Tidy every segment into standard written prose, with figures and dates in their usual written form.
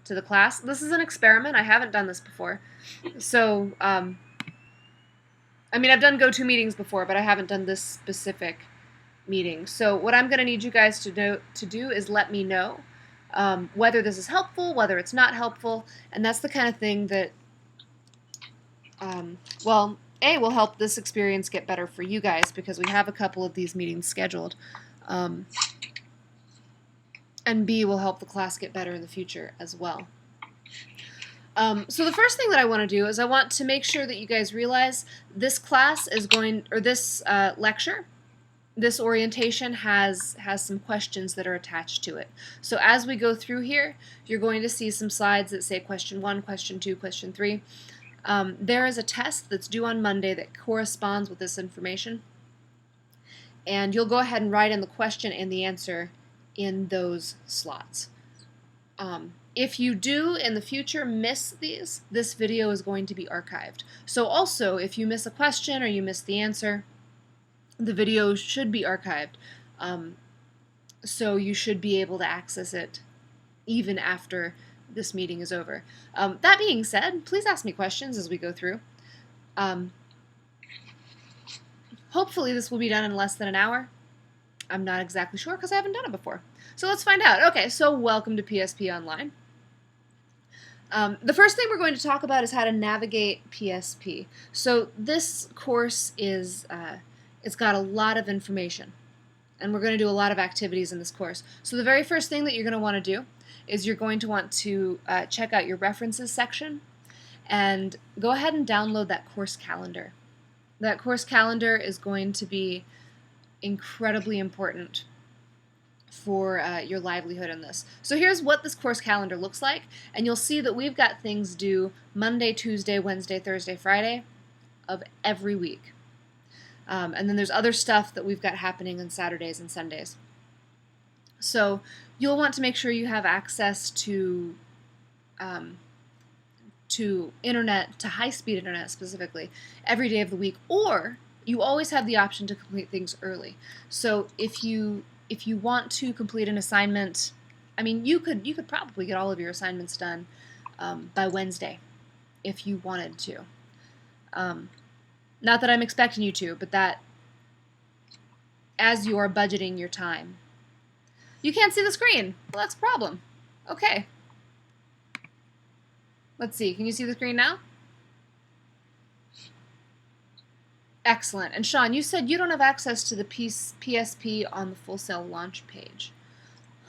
to the class. This is an experiment. I haven't done this before. So, I mean, I've done GOTO meetings before, but I haven't done this specific meeting. So what I'm going to need you guys to do is let me know whether this is helpful, whether it's not helpful, and that's the kind of thing that, well, A, will help this experience get better for you guys because we have a couple of these meetings scheduled, and B, will help the class get better in the future as well. So the first thing that I want to do is I want to make sure that you guys realize this class is going, or this lecture, this orientation has some questions that are attached to it. So as we go through here, you're going to see some slides that say question 1, question 2, question 3. There is a test that's due on Monday that corresponds with this information. And you'll go ahead and write in the question and the answer in those slots. If you do in the future miss these, this video is going to be archived. So also, if you miss a question or you miss the answer, the video should be archived. So you should be able to access it even after this meeting is over. That being said, please ask me questions as we go through. Hopefully this will be done in less than an hour. I'm not exactly sure because I haven't done it before. So let's find out. Okay, so welcome to PSP Online. The first thing we're going to talk about is how to navigate PSP. So this course is, it's got a lot of information, and we're going to do a lot of activities in this course. So the very first thing that you're going to want to do is you're going to want to check out your references section and go ahead and download that course calendar. That course calendar is going to be incredibly important for your livelihood in this. So here's what this course calendar looks like, and you'll see that we've got things due Monday, Tuesday, Wednesday, Thursday, Friday of every week. And then there's other stuff that we've got happening on Saturdays and Sundays. So you'll want to make sure you have access to internet, to high-speed internet specifically, every day of the week, or you always have the option to complete things early. So if you want to complete an assignment, I mean, you could probably get all of your assignments done by Wednesday if you wanted to. Not that I'm expecting you to, but that as you are budgeting your time. You can't see the screen. Well, that's a problem. Okay. Let's see. Can you see the screen now? Excellent. And Sean, you said you don't have access to the PSP on the Full Sail launch page.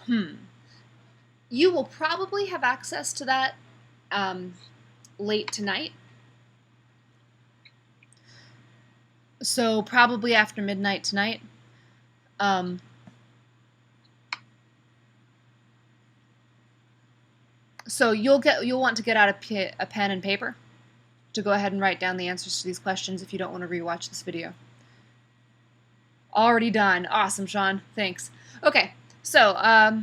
You will probably have access to that late tonight. So probably after midnight tonight. So you'll want to get out a pen and paper to go ahead and write down the answers to these questions if you don't want to rewatch this video. Already done. Awesome, Sean. Thanks. Okay, so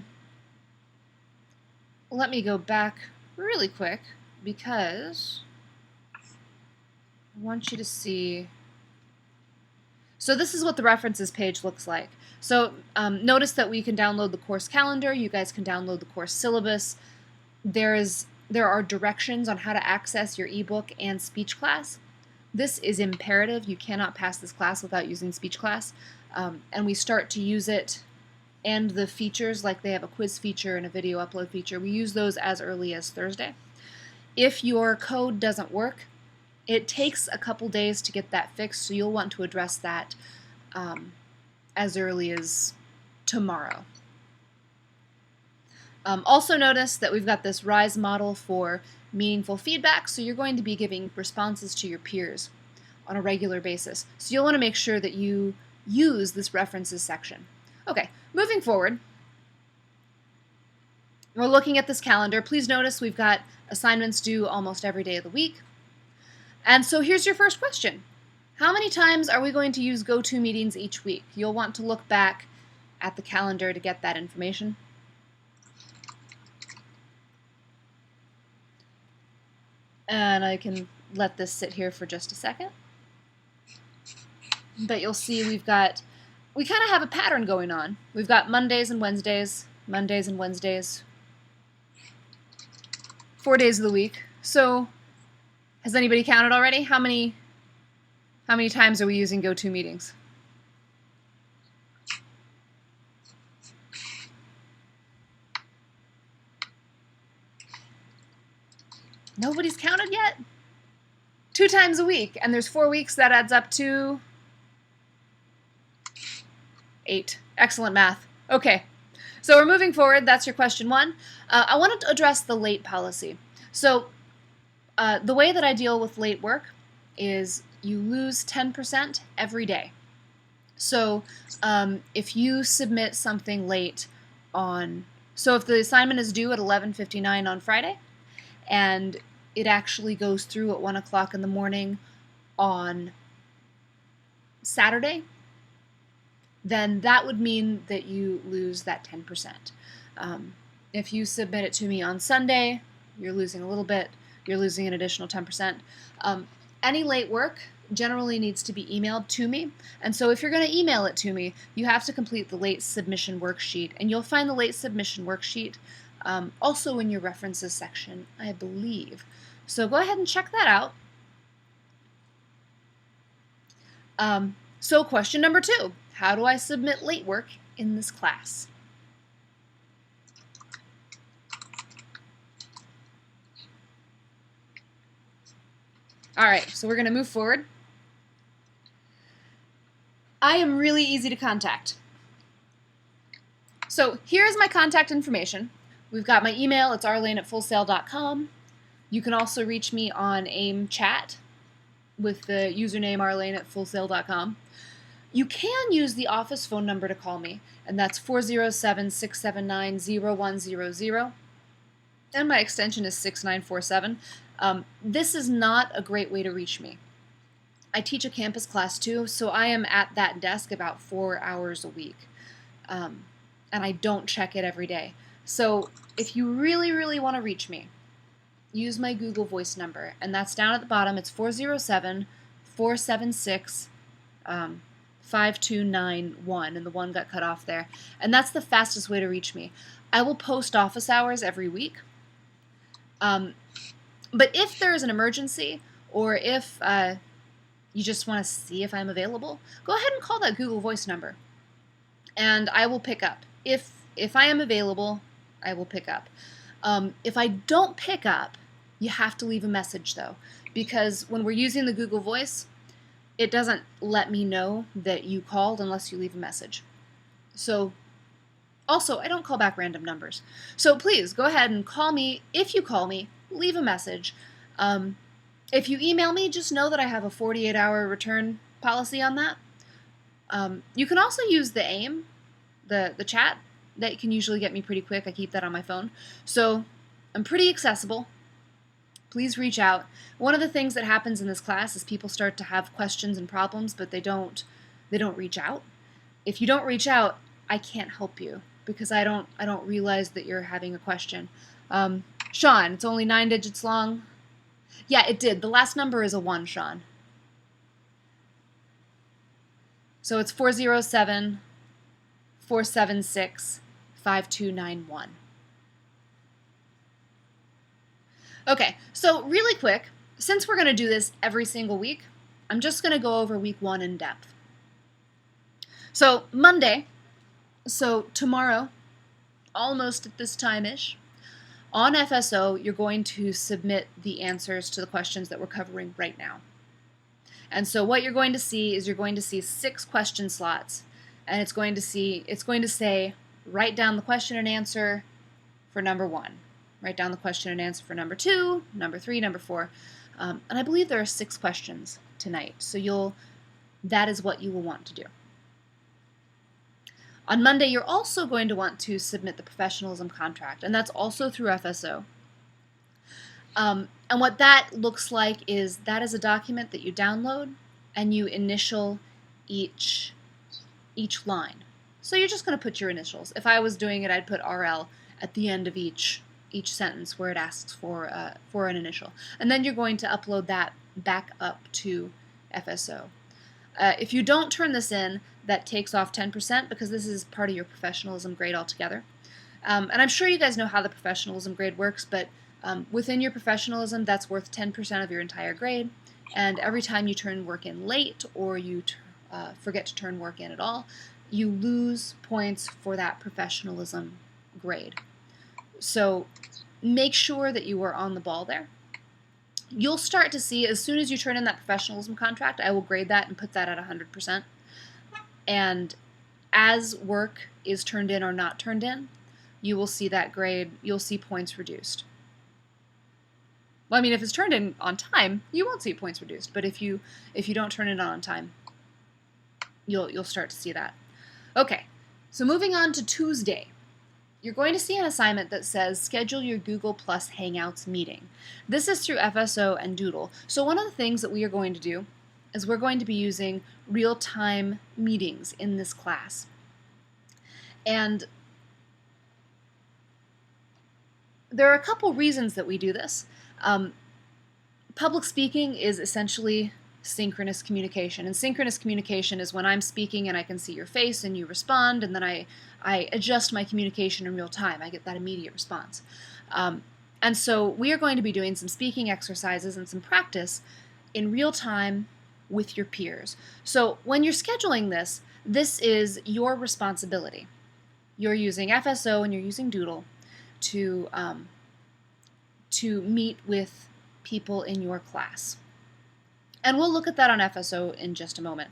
let me go back really quick because I want you to see. So this is what the references page looks like. So notice that we can download the course calendar. You guys can download the course syllabus. There are directions on how to access your ebook and speech class. This is imperative. You cannot pass this class without using speech class. And we start to use it, and the features, like they have a quiz feature and a video upload feature, we use those as early as Thursday. If your code doesn't work, it takes a couple days to get that fixed, so you'll want to address that as early as tomorrow. Also notice that we've got this RISE model for meaningful feedback, so you're going to be giving responses to your peers on a regular basis. So you'll want to make sure that you use this references section. Okay, moving forward, we're looking at this calendar. Please notice we've got assignments due almost every day of the week. And so here's your first question. How many times are we going to use GOTO meetings each week? You'll want to look back at the calendar to get that information. And I can let this sit here for just a second. But you'll see we kind of have a pattern going on. We've got Mondays and Wednesdays, Mondays and Wednesdays. 4 days of the week. So has anybody counted already? How many times are we using GOTO meetings? Nobody's counted yet? 2 times a week, and there's 4 weeks. That adds up to 8. Excellent math. Okay, so we're moving forward. That's your question 1. I wanted to address the late policy. So the way that I deal with late work is you lose 10% every day. So if you submit something late so if the assignment is due at 11:59 on Friday, and it actually goes through at 1 o'clock in the morning on Saturday, then that would mean that you lose that 10%. If you submit it to me on Sunday, you're losing a little bit. You're losing an additional 10%. Any late work generally needs to be emailed to me, and so if you're going to email it to me, you have to complete the late submission worksheet, and you'll find the late submission worksheet also in your references section, I believe. So go ahead and check that out. So question number 2, how do I submit late work in this class? All right, so we're going to move forward. I am really easy to contact. So here's my contact information. We've got my email, it's arlene@fullsail.com. You can also reach me on AIM chat with the username arlene@fullsail.com. You can use the office phone number to call me, and that's 407-679-0100, and my extension is 6947. This is not a great way to reach me. I teach a campus class too, so I am at that desk about 4 hours a week, and I don't check it every day. So if you really, really want to reach me, use my Google Voice number, and that's down at the bottom. It's 407-476-5291, and the 1 got cut off there. And that's the fastest way to reach me. I will post office hours every week. But if there is an emergency, or if you just want to see if I'm available, go ahead and call that Google Voice number, and I will pick up. If I am available, I will pick up. If I don't pick up, you have to leave a message though, because when we're using the Google Voice, it doesn't let me know that you called unless you leave a message. So also, I don't call back random numbers. So please go ahead and call me. If you call me, leave a message. If you email me, just know that I have a 48-hour return policy on that. You can also use the AIM, the chat. That can usually get me pretty quick. I keep that on my phone. So I'm pretty accessible. Please reach out. One of the things that happens in this class is people start to have questions and problems, but they don't reach out. If you don't reach out, I can't help you because I don't realize that you're having a question. Sean, it's only 9 digits long. Yeah, it did. The last number is a 1, Sean. So it's 407-476-5291. Okay, so really quick, since we're going to do this every single week, I'm just going to go over week 1 in depth. So Monday, so tomorrow, almost at this time-ish, on FSO, you're going to submit the answers to the questions that we're covering right now. And so what you're going to see is you're going to see 6 question slots, and it's going to say write down the question and answer for number 1, write down the question and answer for number 2, number 3, number 4, and I believe there are 6 questions tonight. So that is what you will want to do. On Monday, you're also going to want to submit the professionalism contract, and that's also through FSO. And what that looks like is that is a document that you download and you initial each line. So you're just going to put your initials. If I was doing it, I'd put RL at the end of each sentence where it asks for an initial. And then you're going to upload that back up to FSO. If you don't turn this in, that takes off 10% because this is part of your professionalism grade altogether. And I'm sure you guys know how the professionalism grade works, but within your professionalism, that's worth 10% of your entire grade. And every time you turn work in late or you forget to turn work in at all, you lose points for that professionalism grade. So make sure that you are on the ball there. You'll start to see, as soon as you turn in that professionalism contract, I will grade that and put that at 100%. And as work is turned in or not turned in, you will see that grade, you'll see points reduced. Well, I mean, if it's turned in on time, you won't see points reduced, but if you don't turn it on time, you'll start to see that. Okay, so moving on to Tuesday. You're going to see an assignment that says schedule your Google Plus Hangouts meeting. This is through FSO and Doodle. So one of the things that we are going to do is we're going to be using real-time meetings in this class. And there are a couple reasons that we do this. Public speaking is essentially synchronous communication, and synchronous communication is when I'm speaking and I can see your face and you respond, and then I adjust my communication in real time. I get that immediate response. And so we are going to be doing some speaking exercises and some practice in real time with your peers. So when you're scheduling this, this is your responsibility. You're using FSO and you're using Doodle to meet with people in your class. And we'll look at that on FSO in just a moment.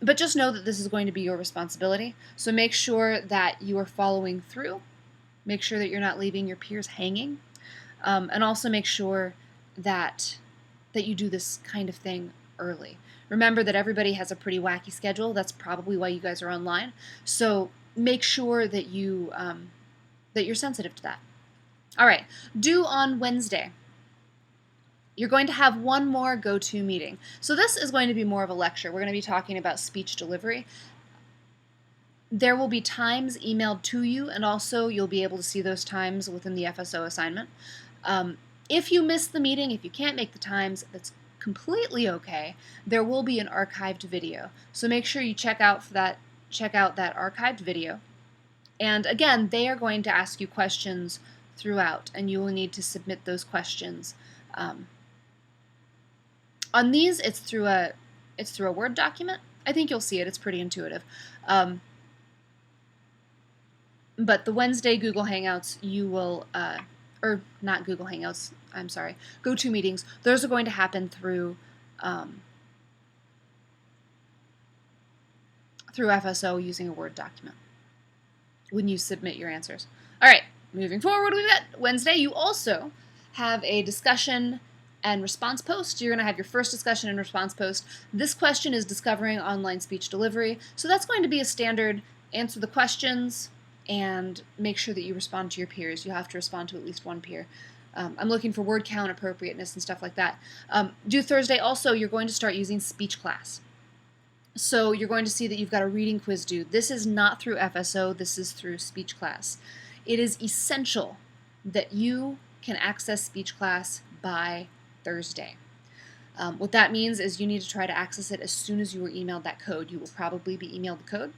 But just know that this is going to be your responsibility. So make sure that you are following through. Make sure that you're not leaving your peers hanging. And also make sure that you do this kind of thing early. Remember that everybody has a pretty wacky schedule. That's probably why you guys are online. So make sure that you're sensitive to that. All right, due on Wednesday. You're going to have one more GOTO meeting. So this is going to be more of a lecture. We're going to be talking about speech delivery. There will be times emailed to you, and also you'll be able to see those times within the FSO assignment. If you miss the meeting, if you can't make the times, that's completely okay. There will be an archived video. So make sure you check out that archived video. And again, they are going to ask you questions throughout, and you will need to submit those questions. On these, it's through a Word document. I think you'll see it. It's pretty intuitive. But the Wednesday Google Hangouts, you will, or not Google Hangouts, I'm sorry, GOTO meetings, those are going to happen through FSO using a Word document when you submit your answers. All right, moving forward, we've got Wednesday. You also have a discussion and response post. You're going to have your first discussion and response post. This question is discovering online speech delivery. So that's going to be a standard answer the questions and make sure that you respond to your peers. You have to respond to at least one peer. I'm looking for word count, appropriateness, and stuff like that. Due Thursday also, you're going to start using speech class. So you're going to see that you've got a reading quiz due. This is not through FSO, this is through speech class. It is essential that you can access speech class by Thursday. What that means is you need to try to access it as soon as you were emailed that code. You will probably be emailed the code.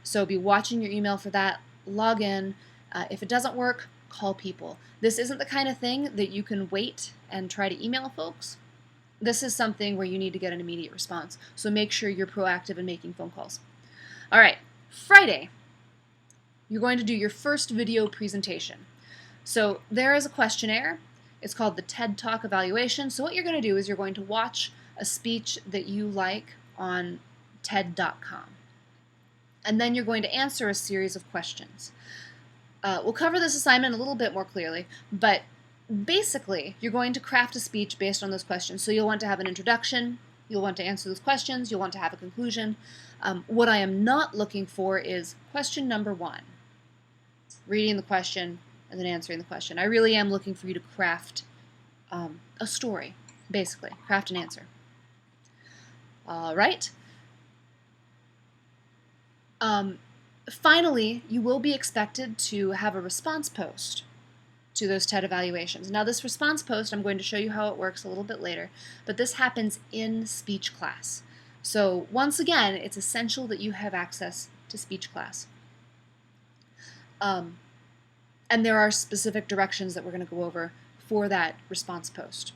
So be watching your email for that, log in. If it doesn't work, call people. This isn't the kind of thing that you can wait and try to email folks. This is something where you need to get an immediate response. So make sure you're proactive in making phone calls. All right, Friday, you're going to do your first video presentation. So there is a questionnaire. It's called the TED Talk evaluation. So what you're going to do is you're going to watch a speech that you like on TED.com. And then you're going to answer a series of questions. We'll cover this assignment a little bit more clearly, but basically you're going to craft a speech based on those questions. So you'll want to have an introduction, you'll want to answer those questions, you'll want to have a conclusion. What I am not looking for is question number 1, reading the question, and then answering the question. I really am looking for you to craft a story, basically. Craft an answer. All right. Finally, you will be expected to have a response post to those TED evaluations. Now this response post, I'm going to show you how it works a little bit later, but this happens in speech class. So once again, it's essential that you have access to speech class. And there are specific directions that we're going to go over for that response post.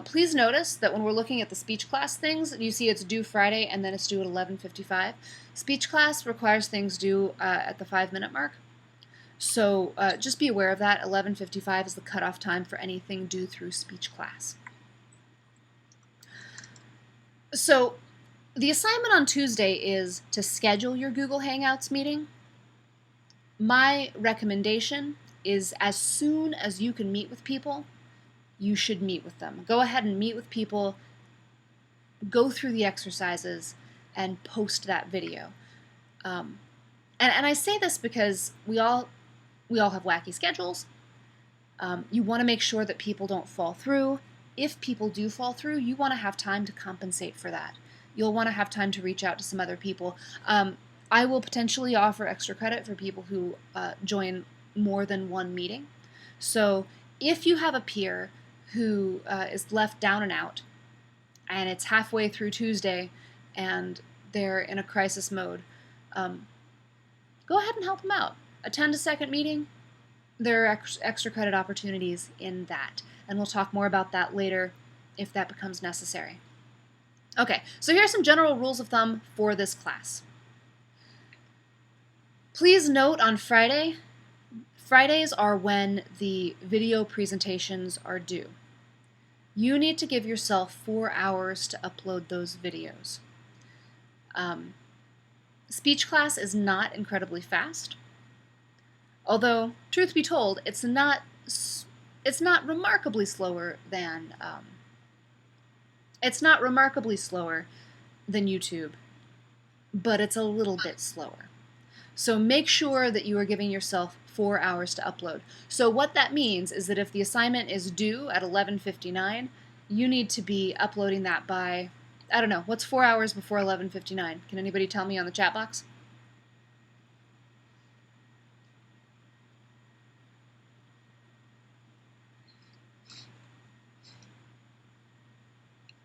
Please notice that when we're looking at the speech class things, you see it's due Friday and then it's due at 11:55. Speech class requires things due at the 5-minute mark. So just be aware of that. 11:55 is the cutoff time for anything due through speech class. So the assignment on Tuesday is to schedule your Google Hangouts meeting. My recommendation is as soon as you can meet with people, you should meet with them. Go ahead and meet with people, go through the exercises, and post that video. And I say this because we all have wacky schedules. You want to make sure that people don't fall through. If people do fall through, you want to have time to compensate for that. You'll want to have time to reach out to some other people. I will potentially offer extra credit for people who join more than one meeting. So if you have a peer who is left down and out, and it's halfway through Tuesday, and they're in a crisis mode, go ahead and help them out. Attend a second meeting. There are extra credit opportunities in that, and we'll talk more about that later if that becomes necessary. Okay, so here are some general rules of thumb for this class. Please note on Fridays are when the video presentations are due. You need to give yourself 4 hours to upload those videos. Speech class is not incredibly fast, although, truth be told, it's not remarkably slower than YouTube, but it's a little bit slower. So make sure that you are giving yourself 4 hours to upload. So what that means is that if the assignment is due at 11:59, you need to be uploading that by, I don't know, what's 4 hours before 11:59? Can anybody tell me on the chat box?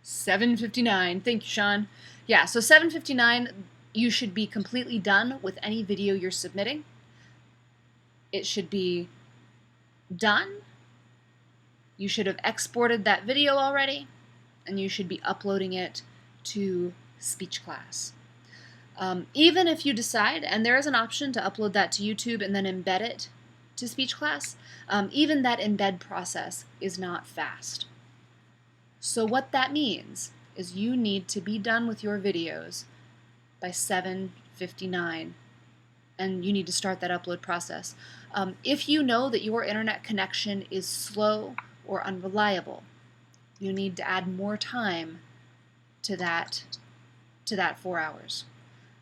7:59. Thank you, Sean. Yeah, so 7:59, you should be completely done with any video you're submitting. It should be done. You should have exported that video already, and you should be uploading it to speech class. Even if you decide, and there is an option to upload that to YouTube and then embed it to speech class, even that embed process is not fast. So what that means is you need to be done with your videos by 7:59, and you need to start that upload process. If you know that your internet connection is slow or unreliable, you need to add more time to that 4 hours.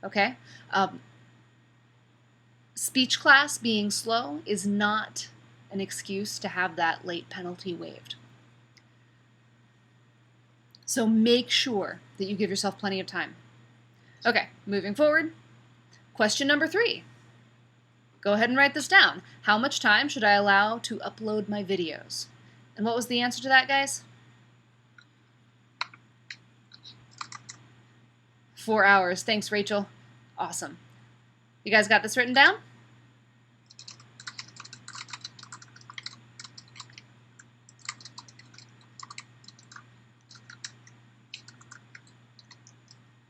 Okay? Speech class being slow is not an excuse to have that late penalty waived. So make sure that you give yourself plenty of time. Okay, moving forward. Question number 3. Go ahead and write this down. How much time should I allow to upload my videos? And what was the answer to that, guys? 4 hours. Thanks, Rachel. Awesome. You guys got this written down?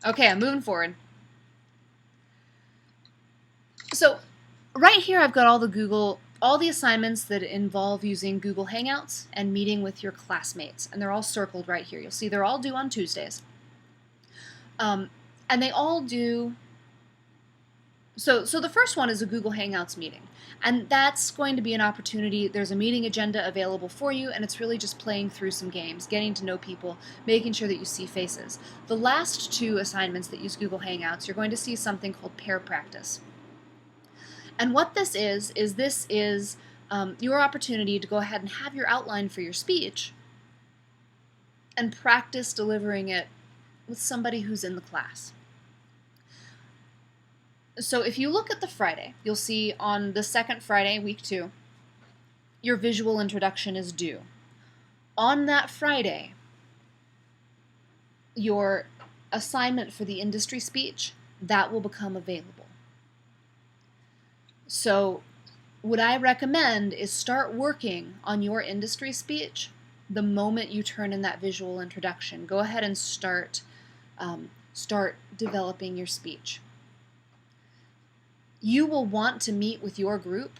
Okay, I'm moving forward. So right here I've got all the assignments that involve using Google Hangouts and meeting with your classmates, and they're all circled right here. You'll see they're all due on Tuesdays. And they all do, so the first one is a Google Hangouts meeting, and that's going to be an opportunity. There's a meeting agenda available for you, and it's really just playing through some games, getting to know people, making sure that you see faces. The last 2 assignments that use Google Hangouts, you're going to see something called pair practice. And what this is your opportunity to go ahead and have your outline for your speech and practice delivering it with somebody who's in the class. So if you look at the Friday, you'll see on the second Friday, week 2, your visual introduction is due. On that Friday, your assignment for the industry speech, that will become available. So what I recommend is start working on your industry speech the moment you turn in that visual introduction. Go ahead and start developing your speech. You will want to meet with your group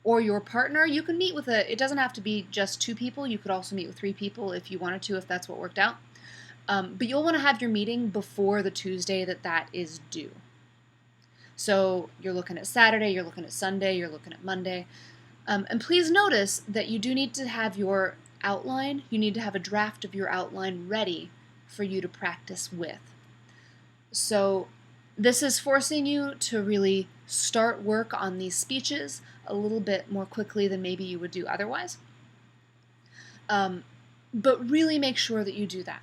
or your partner. You can meet with it doesn't have to be just 2 people. You could also meet with 3 people if you wanted to, if that's what worked out. But you'll want to have your meeting before the Tuesday that is due. So you're looking at Saturday, you're looking at Sunday, you're looking at Monday. And please notice that you do need to have your outline, you need to have a draft of your outline ready for you to practice with. So this is forcing you to really start work on these speeches a little bit more quickly than maybe you would do otherwise. But really make sure that you do that.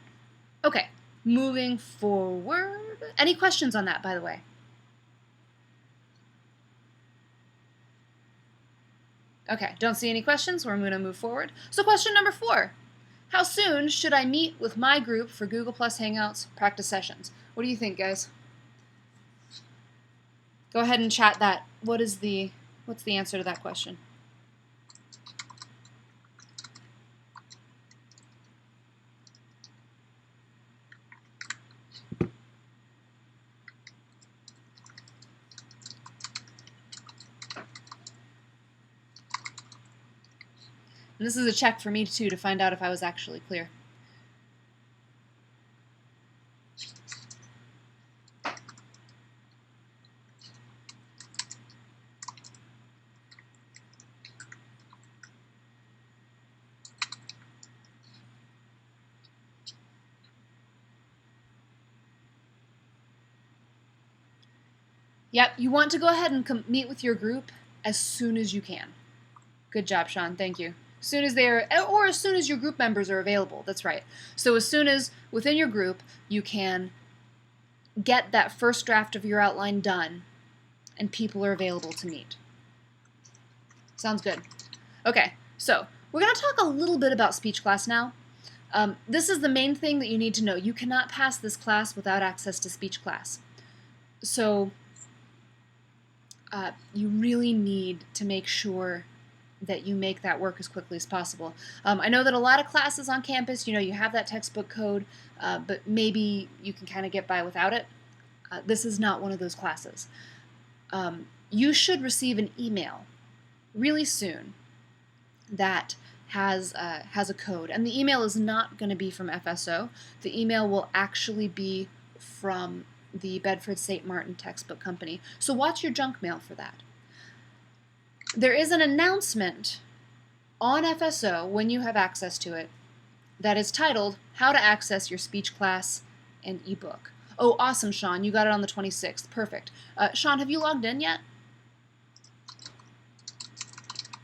Okay, moving forward. Any questions on that, by the way? Okay, don't see any questions. We're going to move forward. So question number 4. How soon should I meet with my group for Google Plus Hangouts practice sessions? What do you think, guys? Go ahead and chat that. What's the answer to that question? And this is a check for me too to find out if I was actually clear. Yep, you want to go ahead and meet with your group as soon as you can. Good job, Sean. Thank you. As soon as as soon as your group members are available. That's right. So as soon as within your group you can get that first draft of your outline done and people are available to meet. Sounds good. Okay, so we're going to talk a little bit about speech class now. This is the main thing that you need to know. You cannot pass this class without access to speech class. So you really need to make sure that you make that work as quickly as possible. I know that a lot of classes on campus, you have that textbook code, but maybe you can kind of get by without it. This is not one of those classes. You should receive an email really soon that has a code, and the email is not going to be from FSO. The email will actually be from the Bedford St. Martin Textbook Company. So watch your junk mail for that. There is an announcement on FSO when you have access to it that is titled How to Access Your Speech Class and eBook. Oh, awesome, Sean. You got it on the 26th. Perfect. Sean, have you logged in yet?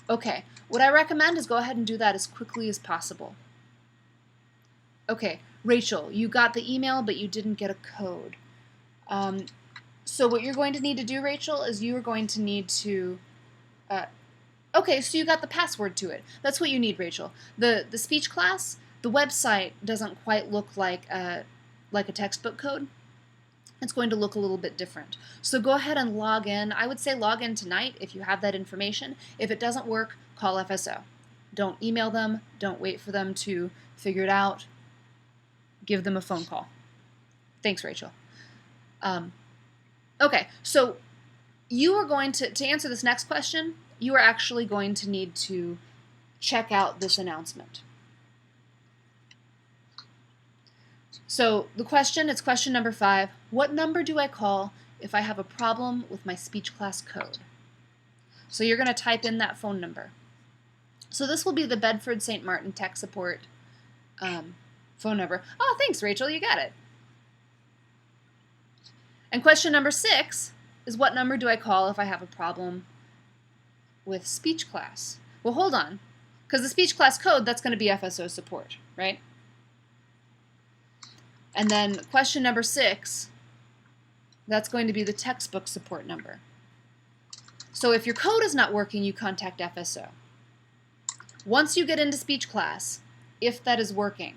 Okay. What I recommend is go ahead and do that as quickly as possible. Okay. Rachel, you got the email, but you didn't get a code. So what you're going to need to do, Rachel, is you are going to need to okay, so you got the password to it. That's what you need, Rachel. The speech class, the website doesn't quite look like a textbook code. It's going to look a little bit different. So go ahead and log in. I would say log in tonight if you have that information. If it doesn't work, call FSO. Don't email them. Don't wait for them to figure it out. Give them a phone call. Thanks, Rachel. Okay, so you are going to answer this next question, you are actually going to need to check out this announcement. So the question, it's question number 5. What number do I call if I have a problem with my speech class code? So you're going to type in that phone number. So this will be the Bedford St. Martin Tech Support phone number. Oh, thanks, Rachel. You got it. And question number 6 is what number do I call if I have a problem with speech class? Well, hold on, because the speech class code, that's going to be FSO support, right? And then question number 6, that's going to be the textbook support number. So if your code is not working, you contact FSO. Once you get into speech class, if that is working,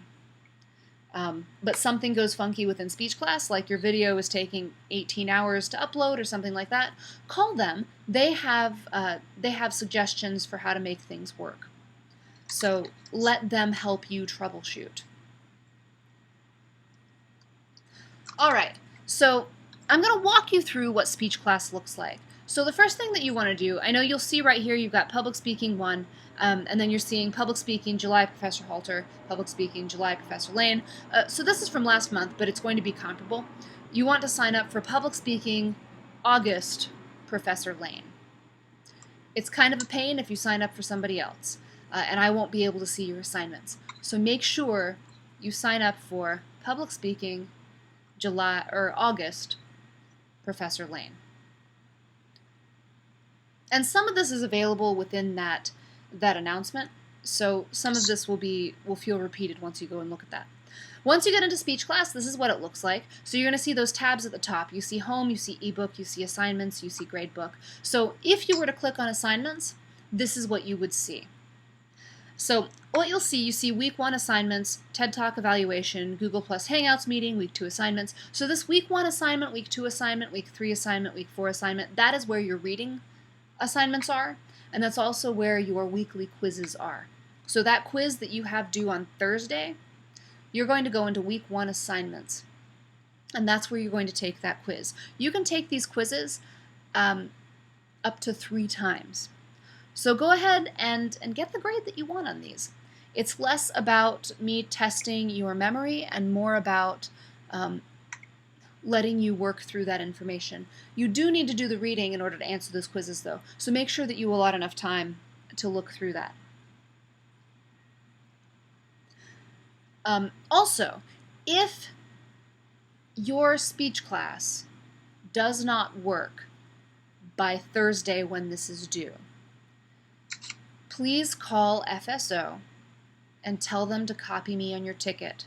but something goes funky within speech class, like your video is taking 18 hours to upload or something like that, call them, they have suggestions for how to make things work. So let them help you troubleshoot. All right, so I'm going to walk you through what speech class looks like. So the first thing that you want to do, I know you'll see right here you've got public speaking 1, and then you're seeing public speaking July Professor Halter, public speaking July Professor Lane. So this is from last month, but it's going to be comparable. You want to sign up for public speaking August Professor Lane. It's kind of a pain if you sign up for somebody else, and I won't be able to see your assignments. So make sure you sign up for public speaking July or August Professor Lane. And some of this is available within that announcement, so some of this will feel repeated once you go and look at that. Once you get into speech class, this is what it looks like. So you're going to see those tabs at the top. You see home, you see ebook, you see assignments, you see gradebook. So if you were to click on assignments, this is what you would see. So what you'll see, you see week 1 assignments, TED Talk evaluation, Google Plus Hangouts meeting, week 2 assignments. So this week 1 assignment, week 2 assignment, week 3 assignment, week 4 assignment, that is where your reading assignments are, and that's also where your weekly quizzes are. So that quiz that you have due on Thursday, you're going to go into week 1 assignments, and that's where you're going to take that quiz. You can take these quizzes up to 3 times. So go ahead and get the grade that you want on these. It's less about me testing your memory and more about letting you work through that information. You do need to do the reading in order to answer those quizzes, though, so make sure that you allot enough time to look through that. Also, if your speech class does not work by Thursday when this is due, please call FSO and tell them to copy me on your ticket.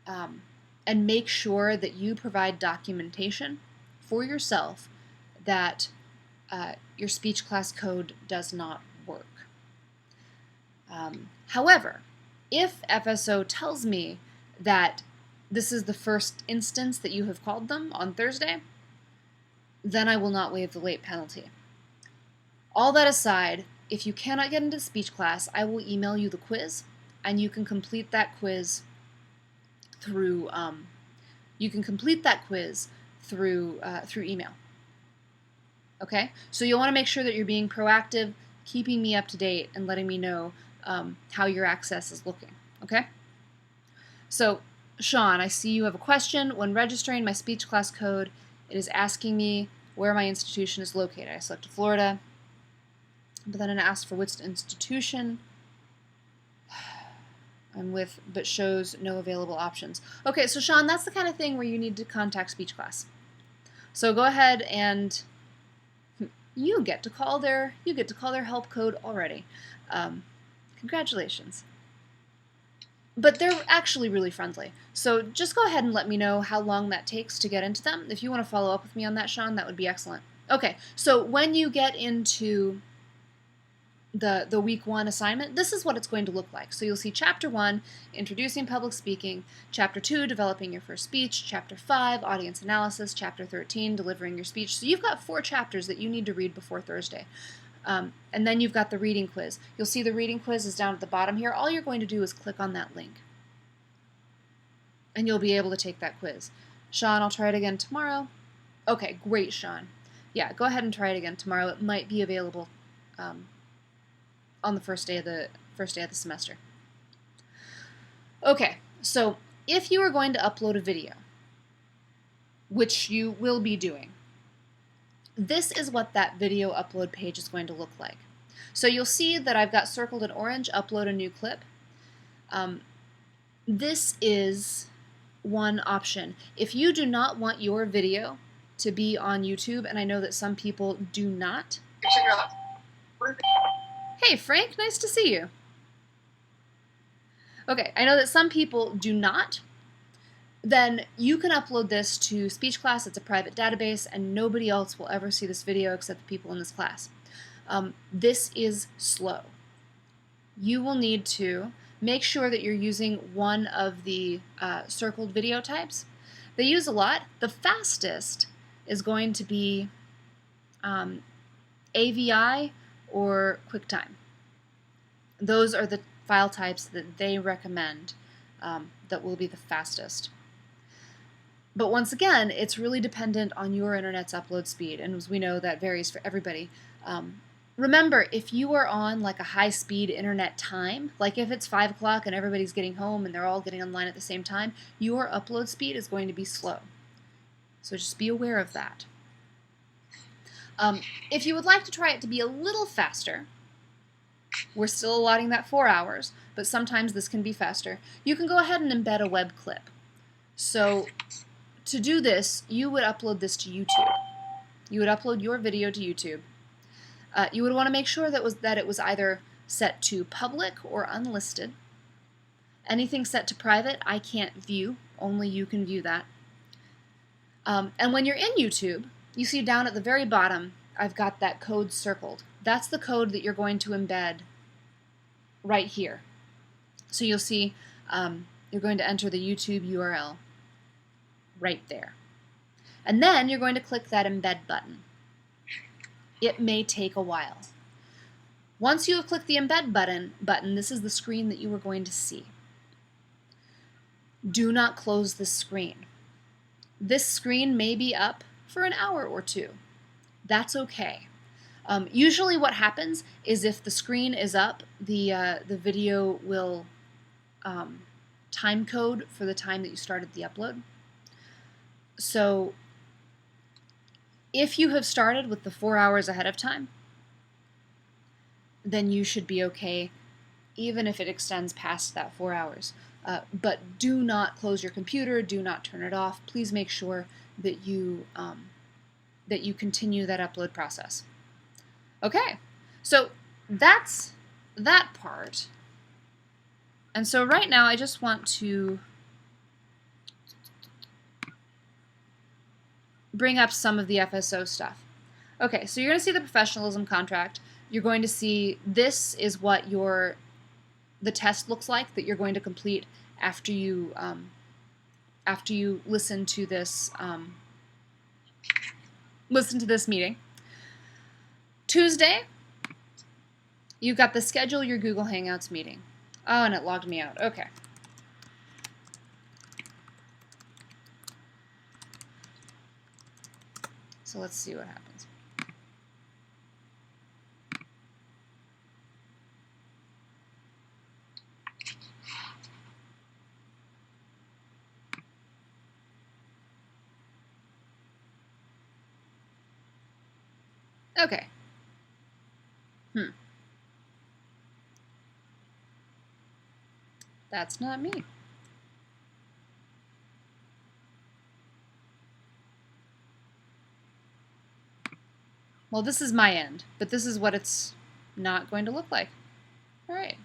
And make sure that you provide documentation for yourself that your speech class code does not work. However, if FSO tells me that this is the first instance that you have called them on Thursday, then I will not waive the late penalty. All that aside, if you cannot get into speech class, I will email you the quiz, and you can complete that quiz through through email. Okay, so you'll want to make sure that you're being proactive, keeping me up to date, and letting me know how your access is looking. Okay. So, Sean, I see you have a question. When registering my speech class code, it is asking me where my institution is located. I selected Florida, but then it asks for which institution I'm with, but shows no available options. Okay, so Sean, that's the kind of thing where you need to contact speech class. So go ahead and you get to call their help code already. Congratulations. But they're actually really friendly. So just go ahead and let me know how long that takes to get into them. If you want to follow up with me on that, Sean, that would be excellent. Okay, so when you get into the week 1 assignment, this is what it's going to look like. So you'll see Chapter 1, Introducing Public Speaking, Chapter 2, Developing Your First Speech, Chapter 5, Audience Analysis, Chapter 13, Delivering Your Speech. So you've got 4 chapters that you need to read before Thursday. And then you've got the reading quiz. You'll see the reading quiz is down at the bottom here. All you're going to do is click on that link, and you'll be able to take that quiz. Sean, I'll try it again tomorrow. Okay, great, Sean. Yeah, go ahead and try it again tomorrow. It might be available on the first day of the semester. Okay, so if you are going to upload a video, which you will be doing, this is what that video upload page is going to look like. So you'll see that I've got circled in orange, upload a new clip. This is one option. If you do not want your video to be on YouTube, and I know that some people do not. Hey Frank, nice to see you. Okay, I know that some people do not. Then you can upload this to speech class. It's a private database, and nobody else will ever see this video except the people in this class. This is slow. You will need to make sure that you're using one of the circled video types. They use a lot. The fastest is going to be AVI or QuickTime. Those are the file types that they recommend that will be the fastest. But once again, it's really dependent on your internet's upload speed, and as we know, that varies for everybody. Remember, if you are on like a high-speed internet time, like if it's 5 o'clock and everybody's getting home and they're all getting online at the same time, your upload speed is going to be slow. So just be aware of that. If you would like to try it to be a little faster, we're still allotting that 4 hours, but sometimes this can be faster. You can go ahead and embed a web clip. So to do this, you would upload this to YouTube. You would upload your video to YouTube. You would want to make sure that it was either set to public or unlisted. Anything set to private, I can't view. Only you can view that. And when you're in YouTube, you see down at the very bottom, I've got that code circled. That's the code that you're going to embed right here. So you'll see you're going to enter the YouTube URL right there. And then you're going to click that embed button. It may take a while. Once you have clicked the embed button, this is the screen that you are going to see. Do not close this screen. This screen may be up for an hour or two. That's okay. Usually what happens is if the screen is up, the video will time code for the time that you started the upload. So if you have started with the 4 hours ahead of time, then you should be okay, even if it extends past that 4 hours. But do not close your computer, do not turn it off. Please make sure that you continue that upload process. Okay, so that's that part. And so right now I just want to bring up some of the FSO stuff. Okay, so you're going to see the professionalism contract. You're going to see this is what the test looks like that you're going to complete after you listen to this meeting. Tuesday, you've got the schedule your Google Hangouts meeting. Oh, and it logged me out. Okay. So let's see what happens. Okay. That's not me. Well, this is my end, but this is what it's not going to look like. All right.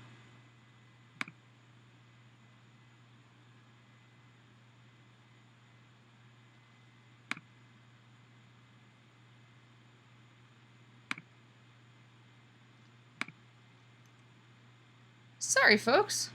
Sorry, folks.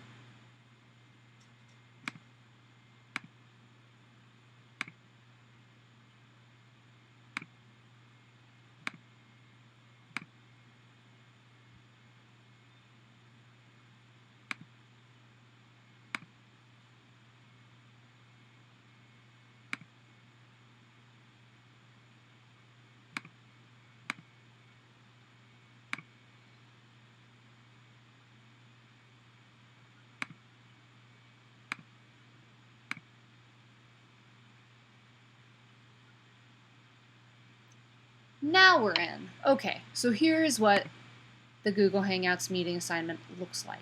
Now we're in. Okay, so here's what the Google Hangouts meeting assignment looks like.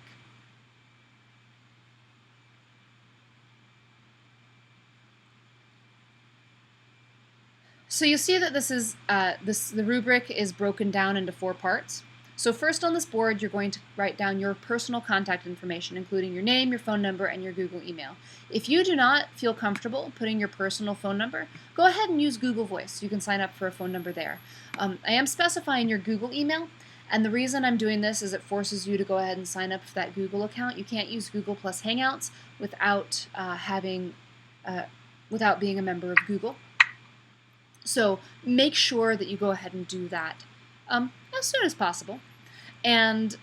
So you see that this is the rubric is broken down into 4 parts. So first on this board, you're going to write down your personal contact information, including your name, your phone number, and your Google email. If you do not feel comfortable putting your personal phone number, go ahead and use Google Voice. You can sign up for a phone number there. I am specifying your Google email, and the reason I'm doing this is it forces you to go ahead and sign up for that Google account. You can't use Google Plus Hangouts without without being a member of Google. So make sure that you go ahead and do that as soon as possible. And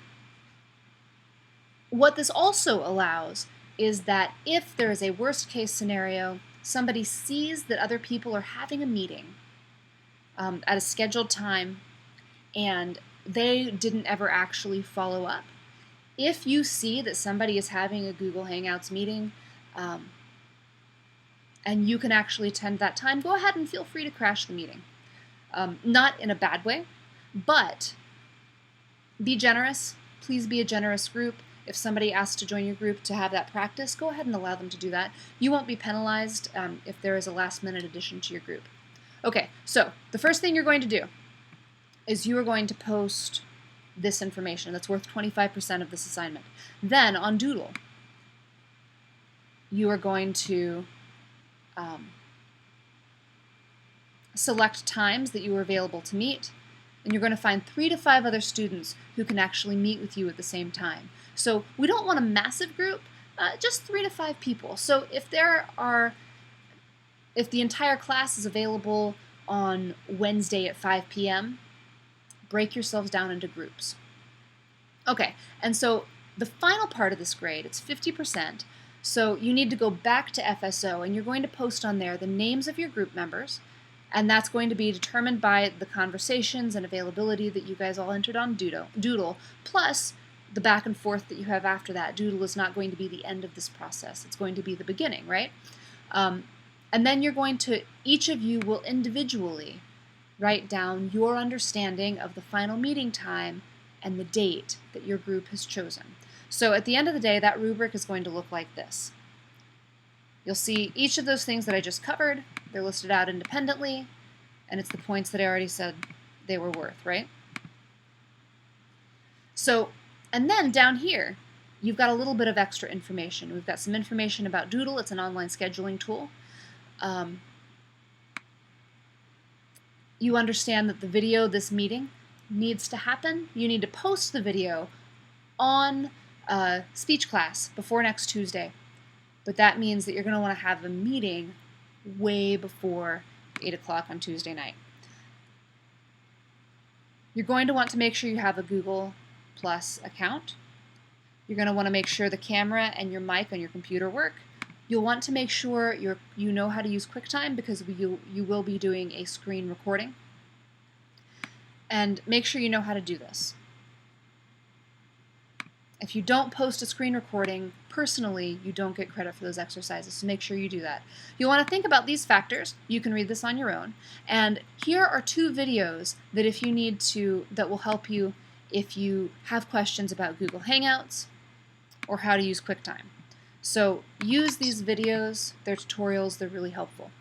what this also allows is that if there is a worst case scenario, somebody sees that other people are having a meeting at a scheduled time and they didn't ever actually follow up. If you see that somebody is having a Google Hangouts meeting and you can actually attend that time, go ahead and feel free to crash the meeting. Not in a bad way, but be generous. Please be a generous group. If somebody asks to join your group to have that practice, go ahead and allow them to do that. You won't be penalized if there is a last-minute addition to your group. Okay, so the first thing you're going to do is you are going to post this information that's worth 25% of this assignment. Then on Doodle, you are going to select times that you are available to meet, and you're going to find 3 to 5 other students who can actually meet with you at the same time. So we don't want a massive group, just 3 to 5 people. So if the entire class is available on Wednesday at 5 p.m., break yourselves down into groups. Okay, and so the final part of this grade, it's 50%, so you need to go back to FSO and you're going to post on there the names of your group members, and that's going to be determined by the conversations and availability that you guys all entered on Doodle, plus the back and forth that you have after that. Doodle is not going to be the end of this process. It's going to be the beginning, right? And then you're going to, each of you will individually write down your understanding of the final meeting time and the date that your group has chosen. So at the end of the day, that rubric is going to look like this. You'll see each of those things that I just covered. They're listed out independently, and it's the points that I already said they were worth, right? So, and then down here, you've got a little bit of extra information. We've got some information about Doodle. It's an online scheduling tool. You understand that the video, this meeting, needs to happen. You need to post the video on speech class before next Tuesday. But that means that you're going to want to have a meeting way before 8 o'clock on Tuesday night. You're going to want to make sure you have a Google Plus account. You're going to want to make sure the camera and your mic on your computer work. You'll want to make sure you know how to use QuickTime because you will be doing a screen recording. And make sure you know how to do this. If you don't post a screen recording, personally, you don't get credit for those exercises, so make sure you do that. You'll want to think about these factors. You can read this on your own. And here are 2 videos that if you need to, that will help you if you have questions about Google Hangouts or how to use QuickTime. So use these videos, they're tutorials, they're really helpful.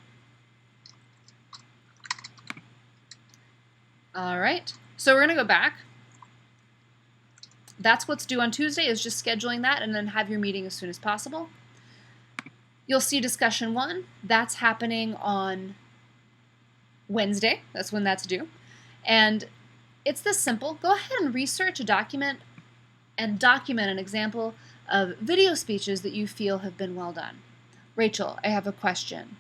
All right, so we're going to go back. That's what's due on Tuesday, is just scheduling that and then have your meeting as soon as possible. You'll see discussion 1. That's happening on Wednesday. That's when that's due. And it's this simple. Go ahead and research a document and document an example of video speeches that you feel have been well done. Rachel, I have a question.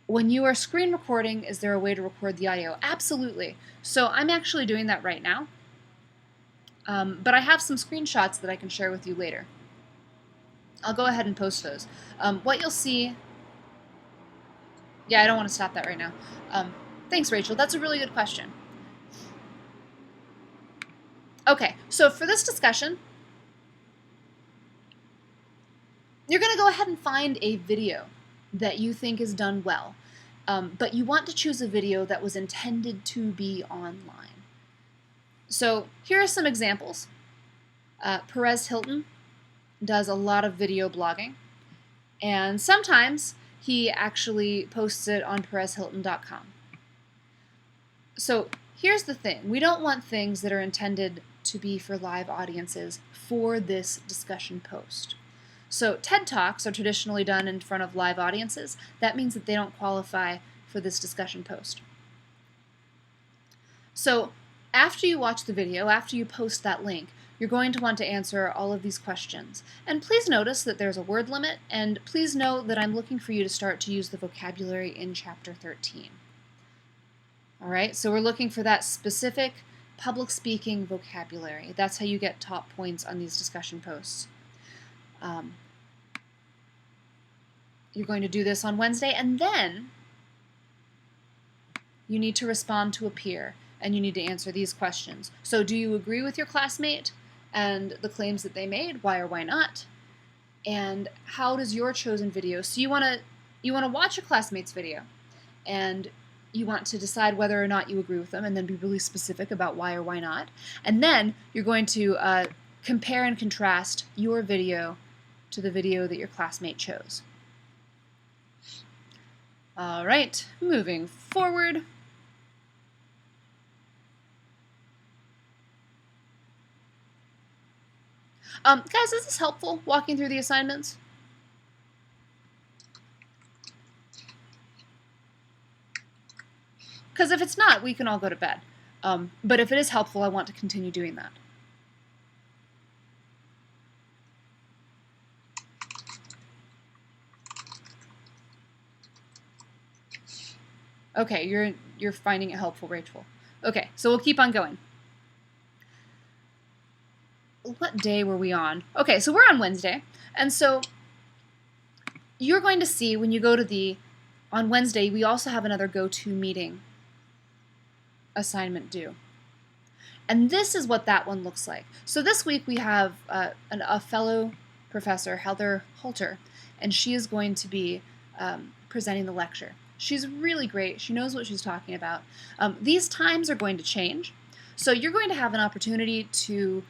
When you are screen recording, is there a way to record the audio? Absolutely. So I'm actually doing that right now. But I have some screenshots that I can share with you later. I'll go ahead and post those. What you'll see... Yeah, I don't want to stop that right now. Thanks, Rachel. That's a really good question. Okay, so for this discussion, you're going to go ahead and find a video that you think is done well. But you want to choose a video that was intended to be online. So here are some examples. Perez Hilton does a lot of video blogging, and sometimes he actually posts it on perezhilton.com. So here's the thing. We don't want things that are intended to be for live audiences for this discussion post. So TED Talks are traditionally done in front of live audiences. That means that they don't qualify for this discussion post. So after you watch the video, after you post that link, you're going to want to answer all of these questions. And please notice that there's a word limit, and please know that I'm looking for you to start to use the vocabulary in Chapter 13. All right, so we're looking for that specific public speaking vocabulary. That's how you get top points on these discussion posts. You're going to do this on Wednesday, and then you need to respond to a peer, and you need to answer these questions. So do you agree with your classmate and the claims that they made? Why or why not? And how does your chosen video, so you want to watch your classmate's video, and you want to decide whether or not you agree with them, and then be really specific about why or why not. And then you're going to compare and contrast your video to the video that your classmate chose. All right, moving forward. Guys, is this helpful, walking through the assignments? Because if it's not, we can all go to bed. But if it is helpful, I want to continue doing that. Okay, you're finding it helpful, Rachel. Okay, so we'll keep on going. What day were we on? Okay, so we're on Wednesday. And so you're going to see when you go to on Wednesday, we also have another GOTO meeting assignment due. And this is what that one looks like. So this week we have a fellow professor, Heather Holter, and she is going to be presenting the lecture. She's really great. She knows what she's talking about. These times are going to change. So you're going to have an opportunity to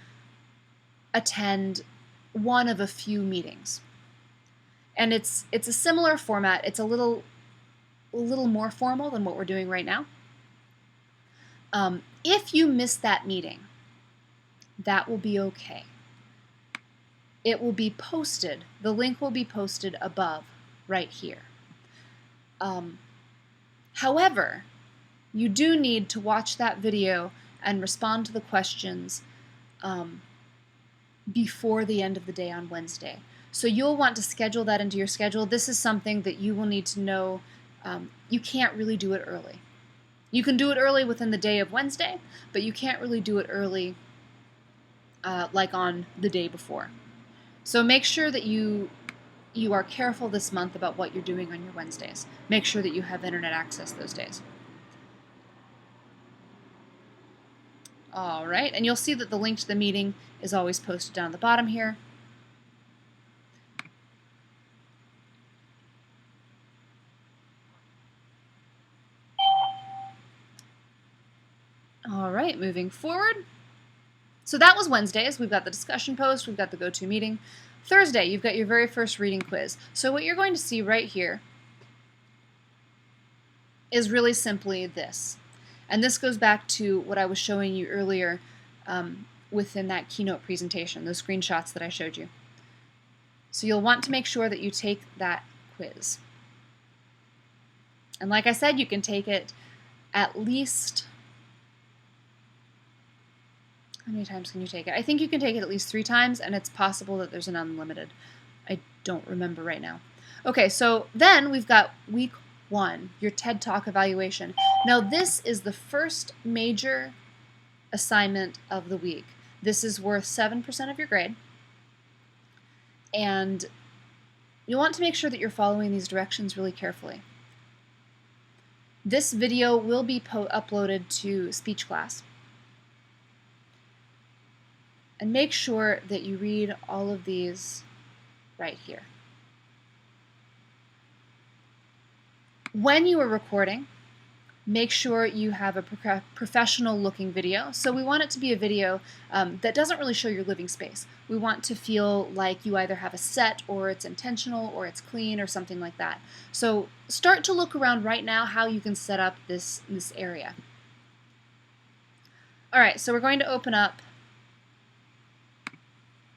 attend one of a few meetings. And it's a similar format. It's a little more formal than what we're doing right now. If you miss that meeting, that will be okay. It will be posted. The link will be posted above, right here. However, you do need to watch that video and respond to the questions before the end of the day on Wednesday. So you'll want to schedule that into your schedule. This is something that you will need to know. You can't really do it early. You can do it early within the day of Wednesday, but you can't really do it early like on the day before. So make sure that you are careful this month about what you're doing on your Wednesdays. Make sure that you have internet access those days. All right, and you'll see that the link to the meeting is always posted down at the bottom here. All right, moving forward. So that was Wednesdays. We've got the discussion post, we've got the GOTO meeting. Thursday, you've got your very first reading quiz. So what you're going to see right here is really simply this. And this goes back to what I was showing you earlier within that keynote presentation, those screenshots that I showed you. So you'll want to make sure that you take that quiz. And like I said, you can take it at least, how many times can you take it? I think you can take it at least 3 times, and it's possible that there's an unlimited. I don't remember right now. Okay, so then we've got week 1, your TED Talk evaluation. Now this is the first major assignment of the week. This is worth 7% of your grade. And you'll want to make sure that you're following these directions really carefully. This video will be uploaded to speech class. And make sure that you read all of these right here. When you are recording, make sure you have a professional looking video. So we want it to be a video that doesn't really show your living space. We want to feel like you either have a set, or it's intentional, or it's clean, or something like that. So start to look around right now how you can set up this area. All right, so we're going to open up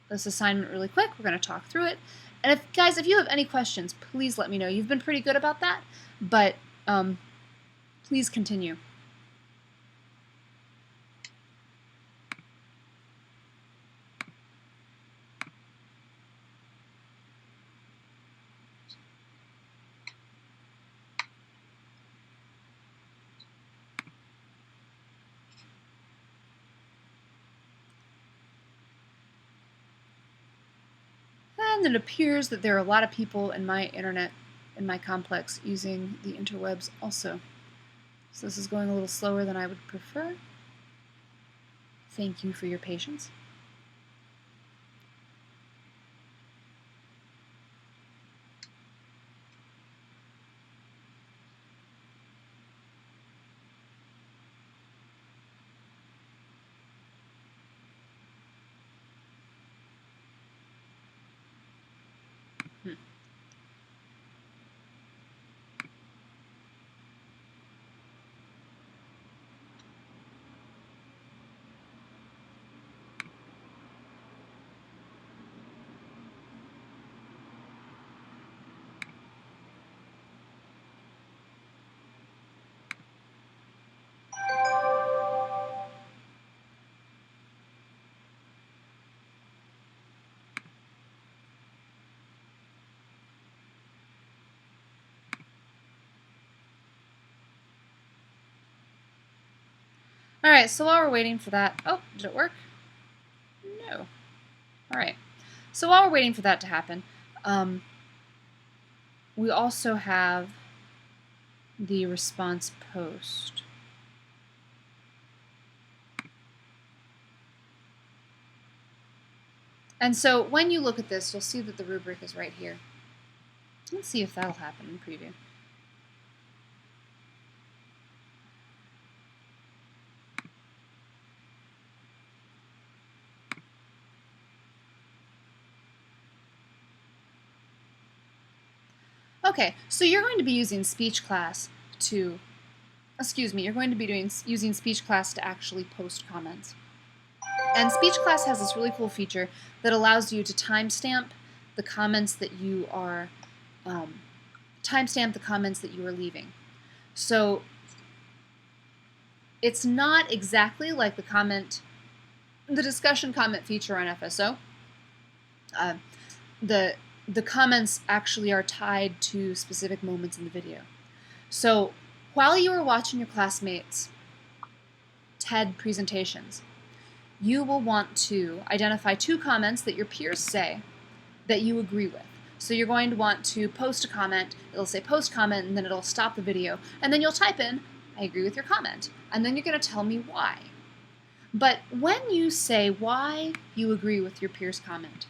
this assignment really quick. We're going to talk through it. And guys, if you have any questions, please let me know. You've been pretty good about that, but please continue. find that it appears that there are a lot of people in my internet, in my complex, using the interwebs also. So this is going a little slower than I would prefer. Thank you for your patience. Alright, so while we're waiting for that... Oh, did it work? No. Alright. So while we're waiting for that to happen, we also have the response post. And so when you look at this, you'll see that the rubric is right here. Let's see if that'll happen in preview. Okay, so you're going to be using speech class to, you're going to be using speech class to actually post comments. And speech class has this really cool feature that allows you to timestamp the comments that you are leaving. So it's not exactly like the discussion comment feature on FSO. The comments actually are tied to specific moments in the video. So while you are watching your classmates' TED presentations, you will want to identify 2 comments that your peers say that you agree with. So you're going to want to post a comment, it'll say post comment, and then it'll stop the video, and then you'll type in, I agree with your comment, and then you're going to tell me why. But when you say why you agree with your peer's comment,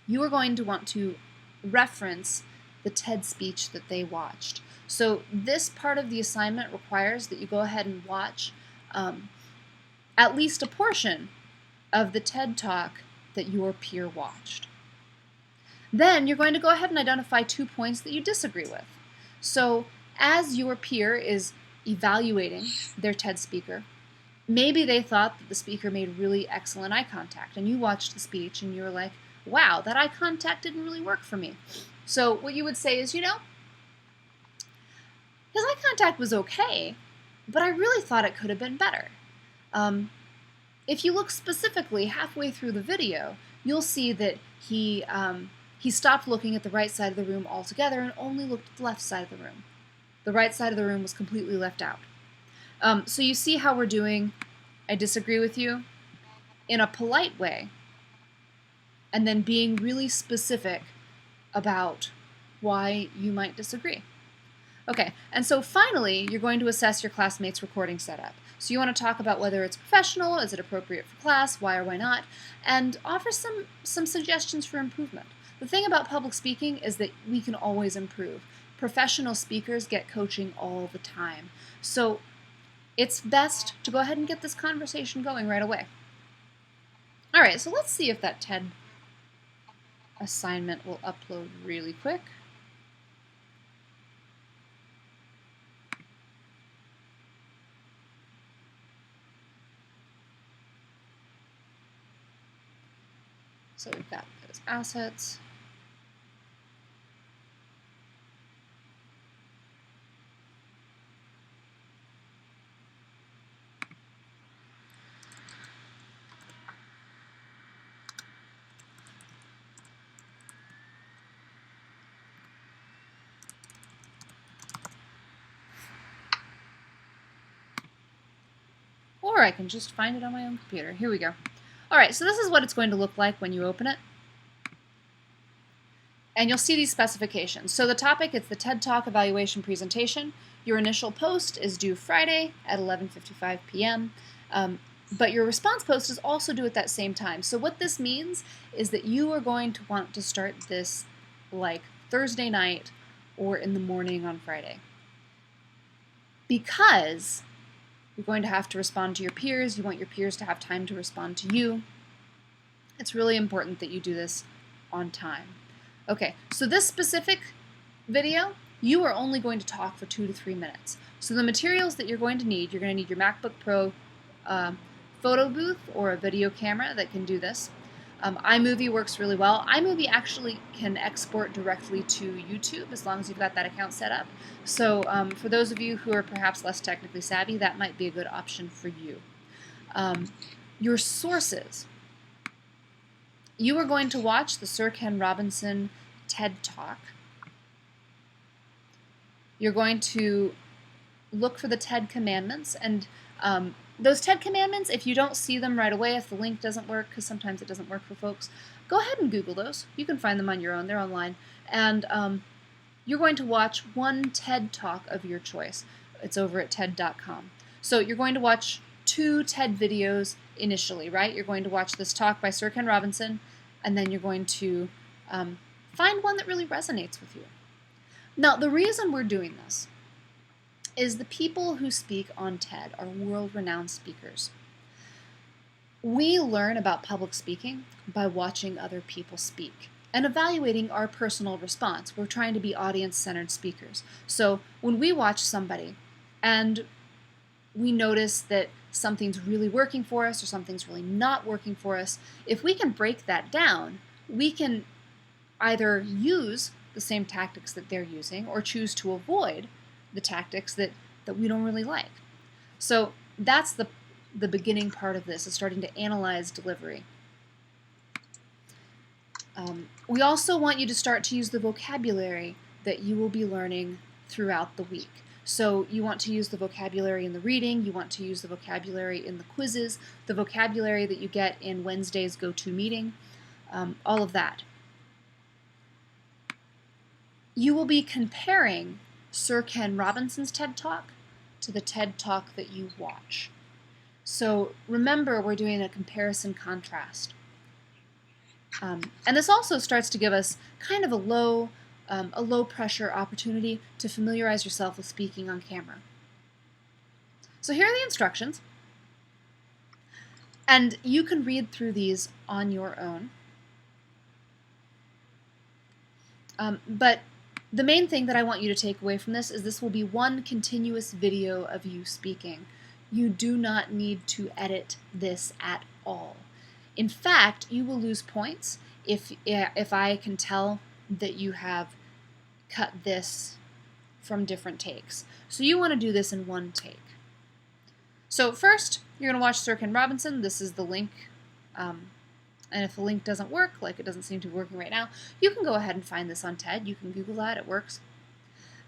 you are going to want to reference the TED speech that they watched. So this part of the assignment requires that you go ahead and watch at least a portion of the TED Talk that your peer watched. Then you're going to go ahead and identify 2 points that you disagree with. So as your peer is evaluating their TED speaker, maybe they thought that the speaker made really excellent eye contact, and you watched the speech and you were like, wow, that eye contact didn't really work for me. So what you would say is, his eye contact was okay, but I really thought it could have been better. If you look specifically halfway through the video, you'll see that he stopped looking at the right side of the room altogether and only looked at the left side of the room. The right side of the room was completely left out. So you see how we're doing, I disagree with you, in a polite way, and then being really specific about why you might disagree. Okay, and so finally, you're going to assess your classmates' recording setup. So you want to talk about whether it's professional, is it appropriate for class, why or why not, and offer some suggestions for improvement. The thing about public speaking is that we can always improve. Professional speakers get coaching all the time. So it's best to go ahead and get this conversation going right away. All right, so let's see if that TED assignment will upload really quick. So we've got those assets. Or I can just find it on my own computer. Here we go. All right, so this is what it's going to look like when you open it. And you'll see these specifications. So the topic is the TED Talk evaluation presentation. Your initial post is due Friday at 11:55 p.m. But your response post is also due at that same time. So what this means is that you are going to want to start this like Thursday night or in the morning on Friday. Because you're going to have to respond to your peers. You want your peers to have time to respond to you. It's really important that you do this on time. Okay, so this specific video, you are only going to talk for 2 to 3 minutes. So the materials that you're going to need your MacBook Pro photo booth or a video camera that can do this. iMovie works really well. iMovie actually can export directly to YouTube as long as you've got that account set up. So for those of you who are perhaps less technically savvy, that might be a good option for you. Your sources. You are going to watch the Sir Ken Robinson TED Talk. You're going to look for the TED Commandments, and those TED Commandments, if you don't see them right away, if the link doesn't work, because sometimes it doesn't work for folks, go ahead and Google those. You can find them on your own. They're online. And you're going to watch one TED Talk of your choice. It's over at TED.com. So you're going to watch 2 TED videos initially, right? You're going to watch this talk by Sir Ken Robinson, and then you're going to find one that really resonates with you. Now, the reason we're doing this is the people who speak on TED are world-renowned speakers. We learn about public speaking by watching other people speak and evaluating our personal response. We're trying to be audience-centered speakers. So when we watch somebody and we notice that something's really working for us or something's really not working for us, if we can break that down, we can either use the same tactics that they're using or choose to avoid the tactics that we don't really like. So that's the beginning part of this, is starting to analyze delivery. We also want you to start to use the vocabulary that you will be learning throughout the week. So you want to use the vocabulary in the reading, you want to use the vocabulary in the quizzes, the vocabulary that you get in Wednesday's GOTO meeting, all of that. You will be comparing Sir Ken Robinson's TED Talk to the TED Talk that you watch. So remember, we're doing a comparison contrast. And this also starts to give us kind of a low pressure opportunity to familiarize yourself with speaking on camera. So here are the instructions. And you can read through these on your own. But the main thing that I want you to take away from this is this will be one continuous video of you speaking. You do not need to edit this at all. In fact, you will lose points if I can tell that you have cut this from different takes. So you want to do this in one take. So first, you're going to watch Sir Ken Robinson. This is the link. And if the link doesn't work, like it doesn't seem to be working right now, you can go ahead and find this on TED. You can Google that, it works.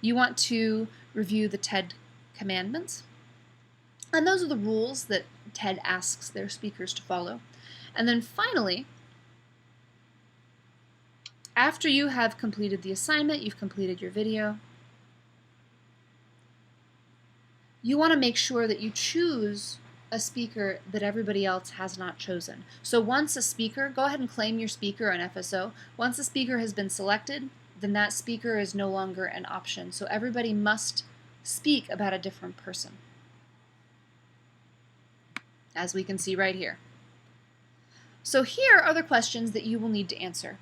You want to review the TED Commandments. And those are the rules that TED asks their speakers to follow. And then finally, after you have completed the assignment, you've completed your video, you want to make sure that you choose a speaker that everybody else has not chosen. So once a speaker, go ahead and claim your speaker on FSO. Once a speaker has been selected, then that speaker is no longer an option. So everybody must speak about a different person, as we can see right here. So here are the questions that you will need to answer.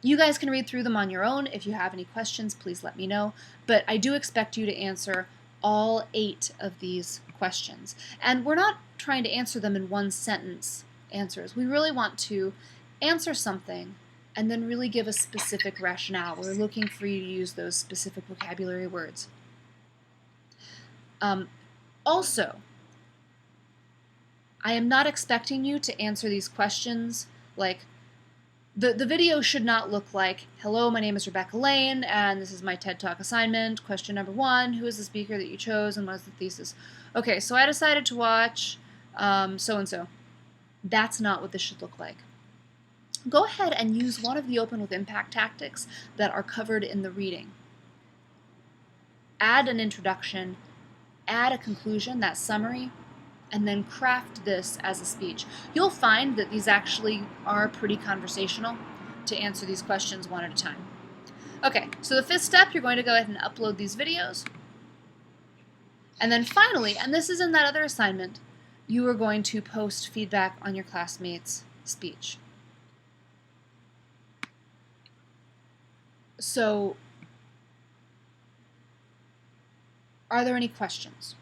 You guys can read through them on your own. If you have any questions, please let me know. But I do expect you to answer all 8 of these questions. And we're not trying to answer them in one sentence answers. We really want to answer something and then really give a specific rationale. We're looking for you to use those specific vocabulary words. Also, I am not expecting you to answer these questions like, the video should not look like, hello, my name is Rebecca Lane, and this is my TED Talk assignment. Question number 1, who is the speaker that you chose, and what is the thesis? Okay, so I decided to watch so-and-so. That's not what this should look like. go ahead and use one of the Open with Impact tactics that are covered in the reading. Add an introduction, add a conclusion, that summary, and then craft this as a speech. You'll find that these actually are pretty conversational to answer these questions one at a time. Okay, so the fifth step, you're going to go ahead and upload these videos. And then finally, and this is in that other assignment, you are going to post feedback on your classmates' speech. So, are there any questions?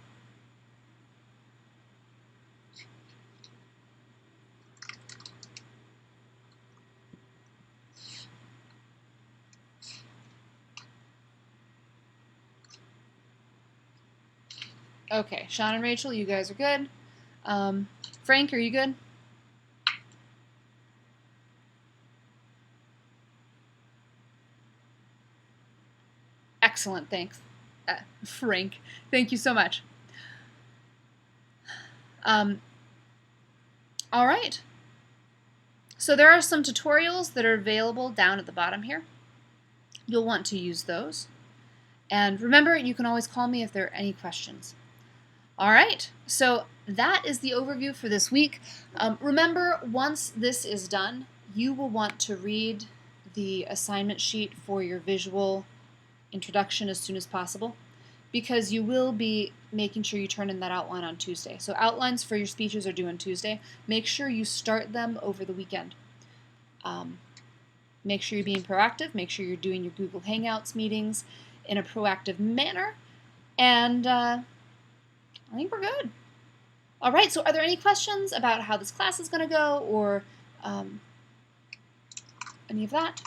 Okay, Sean and Rachel, you guys are good. Frank, are you good? Excellent, thanks. Frank, thank you so much. All right. So there are some tutorials that are available down at the bottom here. You'll want to use those. And remember, you can always call me if there are any questions. All right, so that is the overview for this week. Remember, once this is done, you will want to read the assignment sheet for your visual introduction as soon as possible, because you will be making sure you turn in that outline on Tuesday. So outlines for your speeches are due on Tuesday. Make sure you start them over the weekend. Make sure you're being proactive. Make sure you're doing your Google Hangouts meetings in a proactive manner. And I think we're good. All right, so are there any questions about how this class is going to go or any of that?